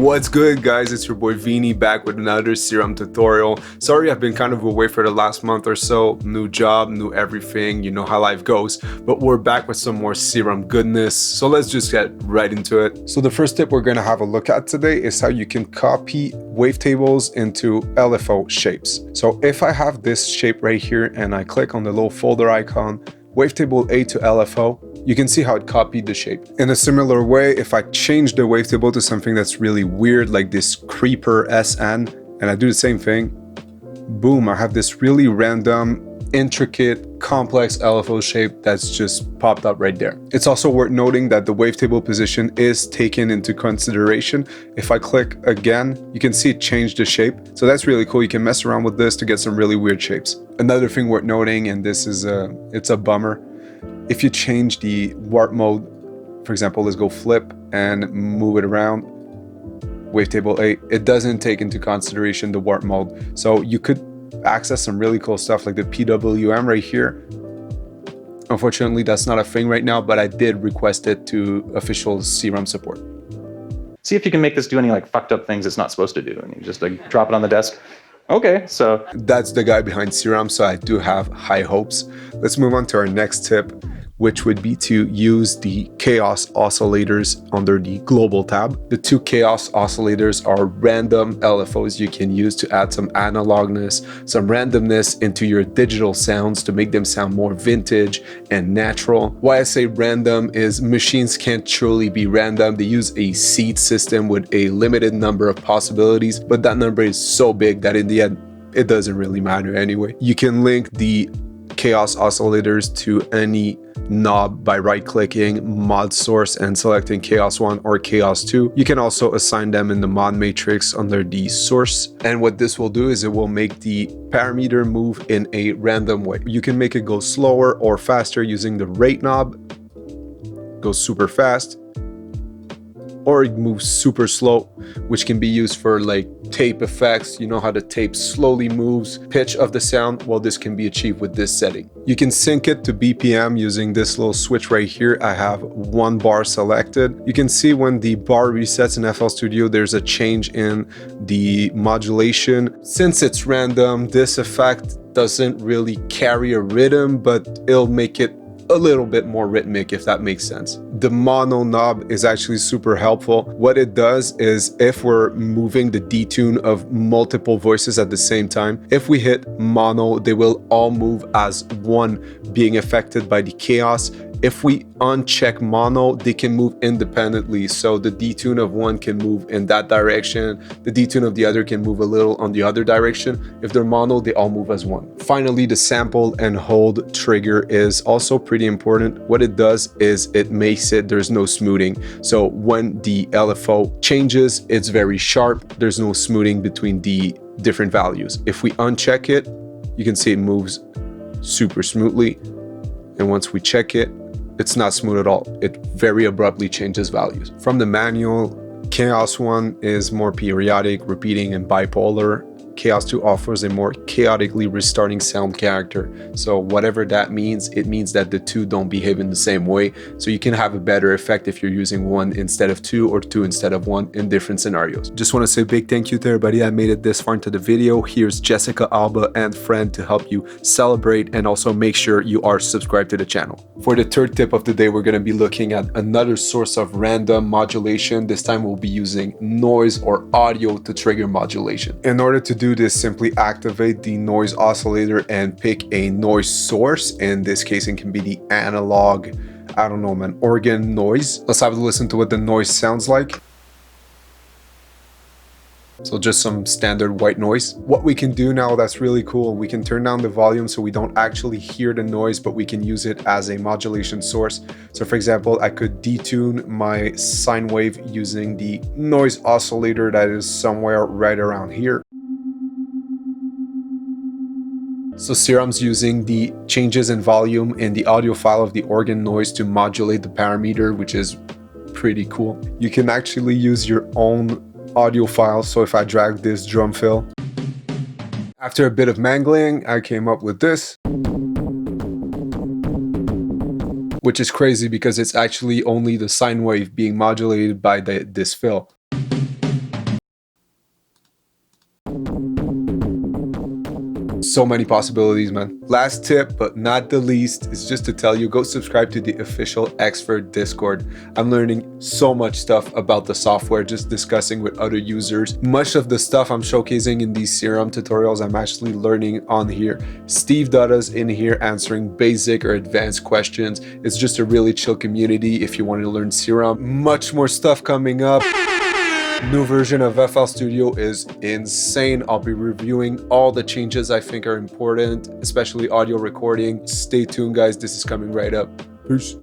What's good, guys? It's your boy Vini back with another Serum tutorial. Sorry, I've been kind of away for the last month or so. New job, new everything, you know how life goes. But we're back with some more Serum goodness. So let's just get right into it. So the first tip we're going to have a look at today is how you can copy wavetables into LFO shapes. So if I have this shape right here and I click on the little folder icon, Wavetable A to LFO, you can see how it copied the shape. In a similar way, if I change the wavetable to something that's really weird, like this creeper SN, and I do the same thing, boom, I have this really random, intricate, complex LFO shape that's just popped up right there. It's also worth noting that the wavetable position is taken into consideration. If I click again, you can see it changed the shape. So that's really cool. You can mess around with this to get some really weird shapes. Another thing worth noting, and this is it's a bummer, if you change the warp mode, for example, let's go flip and move it around, Wavetable 8, it doesn't take into consideration the warp mode. So you could access some really cool stuff like the PWM right here. Unfortunately, that's not a thing right now, but I did request it to official Serum support. See if you can make this do any like fucked up things it's not supposed to do, and you just like drop it on the desk. Okay, so that's the guy behind Serum, so I do have high hopes. Let's move on to our next tip, which would be to use the chaos oscillators under the global tab. The two chaos oscillators are random LFOs you can use to add some analogness, some randomness into your digital sounds to make them sound more vintage and natural. Why I say random is machines can't truly be random. They use a seed system with a limited number of possibilities, but that number is so big that in the end, it doesn't really matter anyway. You can link the chaos oscillators to any knob by right-clicking mod source and selecting chaos 1 or chaos 2. You can also assign them in the mod matrix under the source, and what this will do is it will make the parameter move in a random way. You can make it go slower or faster using the rate knob. Go super fast, or it moves super slow, which can be used for like tape effects. You know how the tape slowly moves, pitch of the sound. Well, this can be achieved with this setting. You can sync it to BPM using this little switch right here. I have 1 bar selected. You can see when the bar resets in FL Studio, there's a change in the modulation. Since it's random, this effect doesn't really carry a rhythm, but it'll make it a little bit more rhythmic, if that makes sense. The mono knob is actually super helpful. What it does is if we're moving the detune of multiple voices at the same time, if we hit mono, they will all move as one, being affected by the chaos. If we uncheck mono, they can move independently. So the detune of one can move in that direction. The detune of the other can move a little on the other direction. If they're mono, they all move as one. Finally, the sample and hold trigger is also pretty important. What it does is it makes it, there's no smoothing. So when the LFO changes, it's very sharp. There's no smoothing between the different values. If we uncheck it, you can see it moves super smoothly. And once we check it, it's not smooth at all. It very abruptly changes values. From the manual, Chaos 1 is more periodic, repeating, and bipolar. Chaos 2 offers a more chaotically restarting sound character. So whatever that means, it means that the two don't behave in the same way. So you can have a better effect if you're using 1 instead of 2 or 2 instead of 1 in different scenarios. Just want to say a big thank you to everybody that made it this far into the video. Here's Jessica, Alba, and Friend to help you celebrate, and also make sure you are subscribed to the channel. For the third tip of the day, we're going to be looking at another source of random modulation. This time we'll be using noise or audio to trigger modulation. In order to do this, simply activate the noise oscillator and pick a noise source. In this case, it can be the analog, I don't know, man, organ noise. Let's have a listen to what the noise sounds like. So just some standard white noise. What we can do now that's really cool, we can turn down the volume so we don't actually hear the noise, but we can use it as a modulation source. So for example, I could detune my sine wave using the noise oscillator that is somewhere right around here. So Serum's using the changes in volume in the audio file of the organ noise to modulate the parameter, which is pretty cool. You can actually use your own audio file. So if I drag this drum fill, after a bit of mangling, I came up with this, which is crazy because it's actually only the sine wave being modulated by this fill. So many possibilities, man. Last tip, but not the least, is just to tell you, go subscribe to the official Expert Discord. I'm learning so much stuff about the software, just discussing with other users. Much of the stuff I'm showcasing in these Serum tutorials, I'm actually learning on here. Steve Dada's in here answering basic or advanced questions. It's just a really chill community if you want to learn Serum. Much more stuff coming up. New version of FL Studio is insane. I'll be reviewing all the changes I think are important, especially audio recording. Stay tuned, guys. This is coming right up. Peace.